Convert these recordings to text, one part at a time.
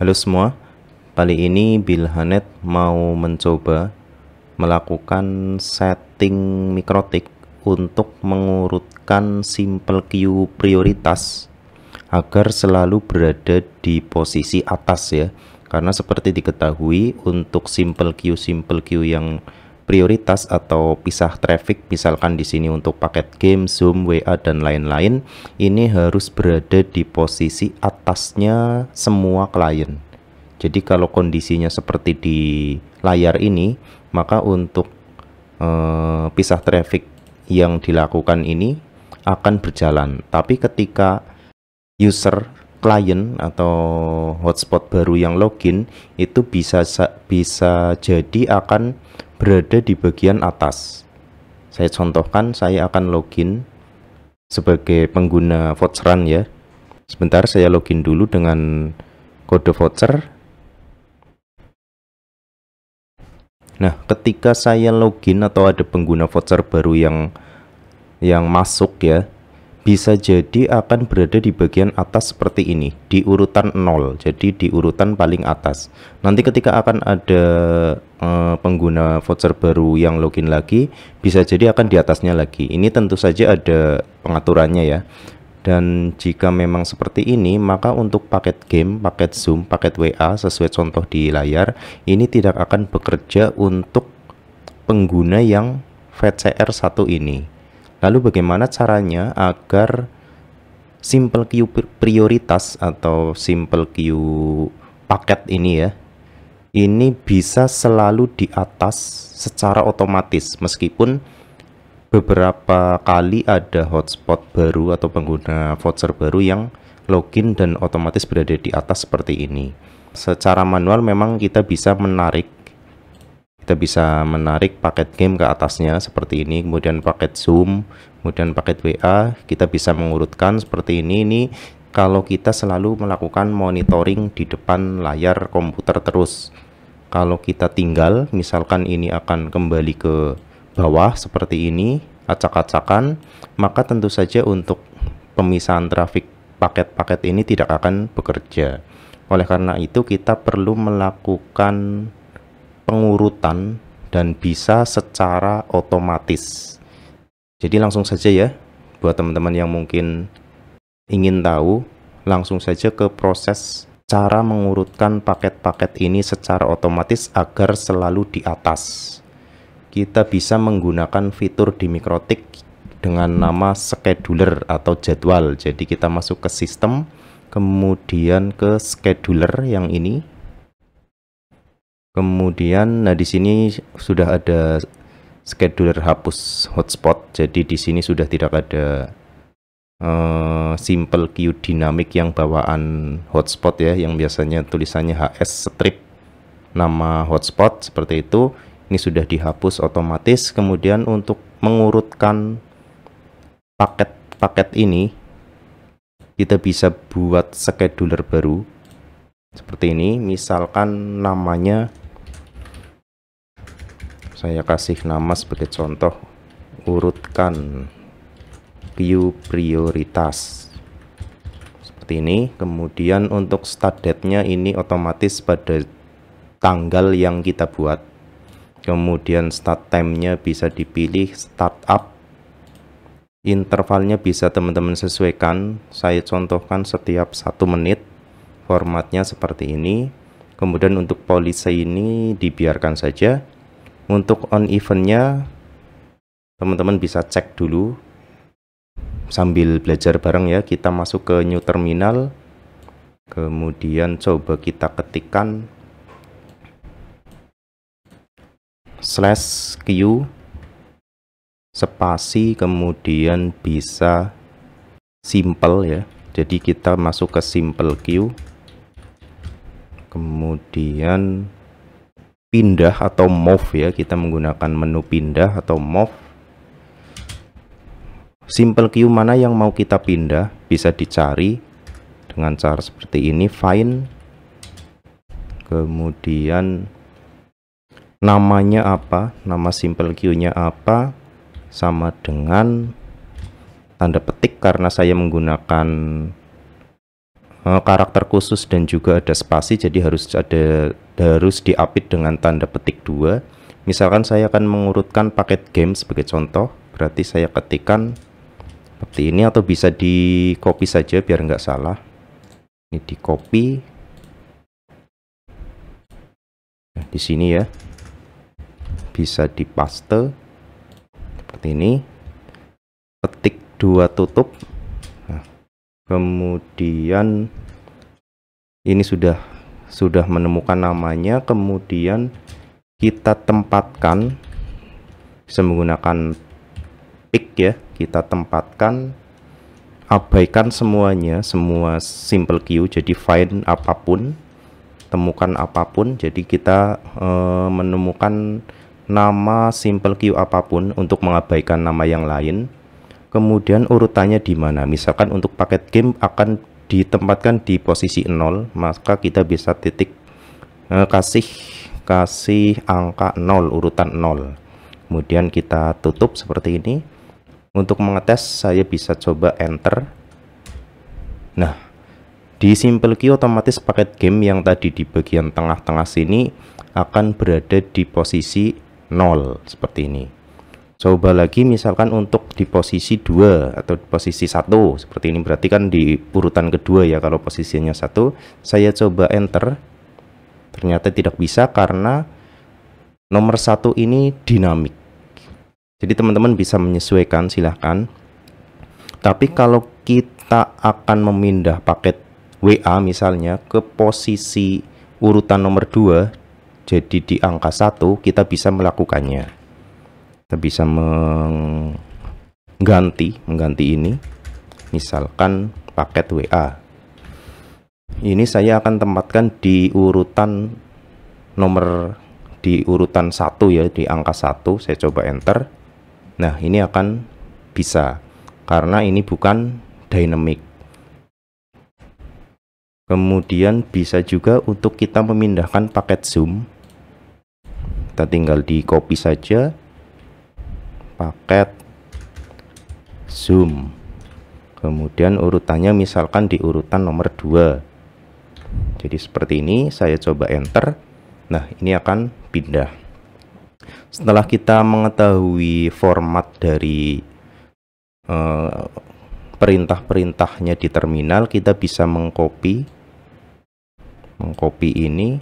Halo semua, kali ini Bilhanet mau mencoba melakukan setting mikrotik untuk mengurutkan simple queue prioritas agar selalu berada di posisi atas ya. Karena seperti diketahui untuk simple queue yang prioritas atau pisah traffic, misalkan di sini untuk paket game, Zoom, WA dan lain-lain, ini harus berada di posisi atasnya semua klien. Jadi kalau kondisinya seperti di layar ini, maka untuk pisah traffic yang dilakukan ini akan berjalan. Tapi ketika user klien atau hotspot baru yang login itu bisa jadi akan berada di bagian atas. Saya contohkan, saya akan login sebagai pengguna voucheran ya. Sebentar, saya login dulu dengan kode voucher. Nah, ketika saya login atau ada pengguna voucher baru yang masuk ya, bisa jadi akan berada di bagian atas seperti ini, di urutan 0, jadi di urutan paling atas. Nanti ketika akan ada pengguna voucher baru yang login lagi, bisa jadi akan di atasnya lagi. Ini tentu saja ada pengaturannya ya. Dan jika memang seperti ini, maka untuk paket game, paket Zoom, paket WA sesuai contoh di layar, ini tidak akan bekerja untuk pengguna yang VCR1 ini. Lalu bagaimana caranya agar simple queue prioritas atau simple queue paket ini ya, ini bisa selalu di atas secara otomatis meskipun beberapa kali ada hotspot baru atau pengguna voucher baru yang login dan otomatis berada di atas seperti ini. Secara manual memang kita bisa menarik paket game ke atasnya seperti ini, kemudian paket Zoom, kemudian paket WA, kita bisa mengurutkan seperti ini. Ini kalau kita selalu melakukan monitoring di depan layar komputer terus. Kalau kita tinggal, misalkan ini akan kembali ke bawah seperti ini, acak-acakan, maka tentu saja untuk pemisahan trafik paket-paket ini tidak akan bekerja. Oleh karena itu kita perlu melakukan pengurutan dan bisa secara otomatis. Jadi langsung saja ya, buat teman-teman yang mungkin ingin tahu, langsung saja ke proses cara mengurutkan paket-paket ini secara otomatis agar selalu di atas. Kita bisa menggunakan fitur di Mikrotik dengan nama scheduler atau jadwal. Jadi kita masuk ke sistem, kemudian ke scheduler yang ini. Kemudian, nah di sini sudah ada scheduler hapus hotspot. Jadi di sini sudah tidak ada simple queue dinamik yang bawaan hotspot ya, yang biasanya tulisannya HS strip nama hotspot seperti itu. Ini sudah dihapus otomatis. Kemudian untuk mengurutkan paket-paket ini, kita bisa buat scheduler baru seperti ini. Misalkan namanya, saya kasih nama sebagai contoh, urutkan queue prioritas seperti ini. Kemudian untuk start date-nya ini otomatis pada tanggal yang kita buat. Kemudian start time-nya bisa dipilih startup. Intervalnya bisa teman-teman sesuaikan. Saya contohkan setiap 1 menit. Formatnya seperti ini. Kemudian untuk policy ini dibiarkan saja. Untuk on event-nya teman-teman bisa cek dulu sambil belajar bareng ya. Kita masuk ke new terminal. Kemudian coba kita ketikkan /q spasi, kemudian bisa simple ya. Jadi kita masuk ke simple queue, kemudian pindah atau move ya, kita menggunakan menu pindah atau move. Simple queue mana yang mau kita pindah bisa dicari dengan cara seperti ini, find, kemudian namanya apa, nama simple queue-nya apa, sama dengan tanda petik karena saya menggunakan karakter khusus dan juga ada spasi, jadi harus diapit dengan tanda petik 2. Misalkan saya akan mengurutkan paket game sebagai contoh, berarti saya ketikkan seperti ini, atau bisa di copy saja biar nggak salah. Ini di copy, nah, di sini ya, bisa di paste seperti ini, ketik 2 tutup. Nah, kemudian ini sudah menemukan namanya, kemudian kita tempatkan, bisa menggunakan pick ya, kita tempatkan, abaikan semuanya, semua simple queue, jadi find apapun, temukan apapun. Jadi kita menemukan nama simple queue apapun untuk mengabaikan nama yang lain. Kemudian urutannya di mana, misalkan untuk paket game akan ditempatkan di posisi 0, maka kita bisa kasih angka 0, urutan 0. Kemudian kita tutup seperti ini. Untuk mengetes saya bisa coba enter. Nah, di simple queue otomatis paket game yang tadi di bagian tengah-tengah sini akan berada di posisi 0 seperti ini. Coba lagi misalkan untuk di posisi 2 atau di posisi 1 seperti ini, berarti kan di urutan kedua ya kalau posisinya 1. Saya coba enter, ternyata tidak bisa karena nomor 1 ini dinamik. Jadi teman-teman bisa menyesuaikan, silahkan. Tapi kalau kita akan memindah paket WA misalnya ke posisi urutan nomor 2, jadi di angka 1, kita bisa melakukannya. Kita bisa mengganti ini, misalkan paket WA ini saya akan tempatkan di urutan nomor, di urutan 1 ya, di angka 1. Saya coba enter. Nah, ini akan bisa karena ini bukan dynamic. Kemudian bisa juga untuk kita memindahkan paket zoom, kita tinggal di copy saja paket zoom, kemudian urutannya misalkan di urutan nomor 2. Jadi seperti ini, saya coba enter. Nah, ini akan pindah. Setelah kita mengetahui format dari perintah-perintahnya di terminal, kita bisa mengcopy ini,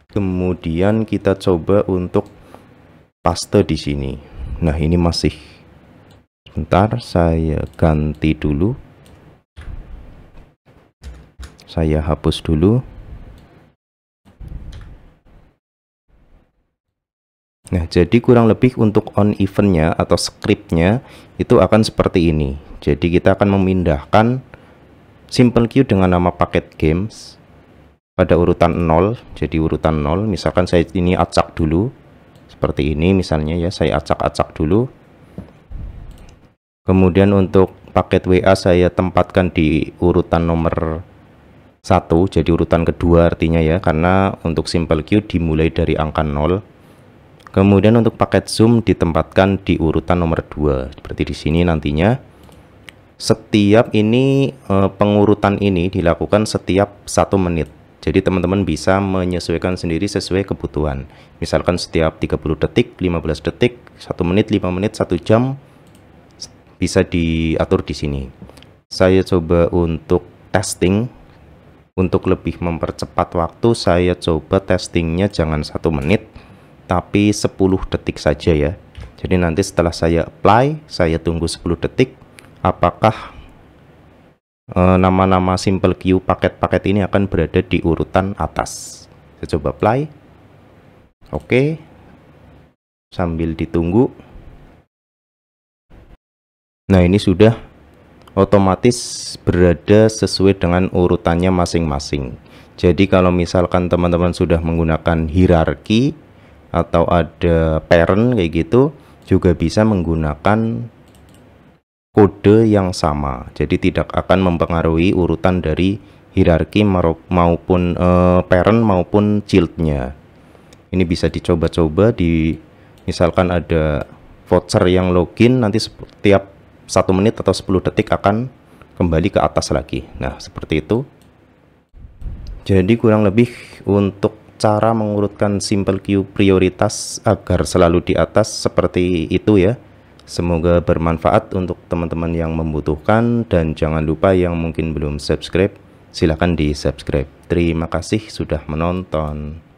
kemudian kita coba untuk paste di sini. Nah, ini masih, sebentar saya ganti dulu, saya hapus dulu. Nah, jadi kurang lebih untuk on eventnya atau scriptnya itu akan seperti ini. Jadi kita akan memindahkan simple queue dengan nama paket games pada urutan 0. Jadi urutan 0, misalkan saya ini acak dulu seperti ini misalnya ya, saya acak-acak dulu. Kemudian untuk paket WA saya tempatkan di urutan nomor 1, jadi urutan kedua artinya ya, karena untuk simple queue dimulai dari angka 0. Kemudian untuk paket zoom ditempatkan di urutan nomor 2 seperti di sini. Nantinya setiap ini pengurutan ini dilakukan setiap 1 menit. Jadi teman-teman bisa menyesuaikan sendiri sesuai kebutuhan. Misalkan setiap 30 detik, 15 detik, 1 menit, 5 menit, 1 jam, bisa diatur di sini. Saya coba untuk testing, untuk lebih mempercepat waktu, saya coba testingnya jangan 1 menit, tapi 10 detik saja ya. Jadi nanti setelah saya apply, saya tunggu 10 detik, apakah nama-nama simple queue paket-paket ini akan berada di urutan atas. Saya coba apply. Oke. Sambil ditunggu. Nah, ini sudah otomatis berada sesuai dengan urutannya masing-masing. Jadi kalau misalkan teman-teman sudah menggunakan hierarki atau ada parent kayak gitu, juga bisa menggunakan kode yang sama. Jadi tidak akan mempengaruhi urutan dari hierarki maupun parent maupun childnya. Ini bisa dicoba-coba di, misalkan ada voucher yang login, nanti setiap 1 menit atau 10 detik akan kembali ke atas lagi. Nah, seperti itu. Jadi kurang lebih untuk cara mengurutkan simple queue prioritas agar selalu di atas seperti itu ya. Semoga bermanfaat untuk teman-teman yang membutuhkan, dan jangan lupa yang mungkin belum subscribe, silahkan di subscribe. Terima kasih sudah menonton.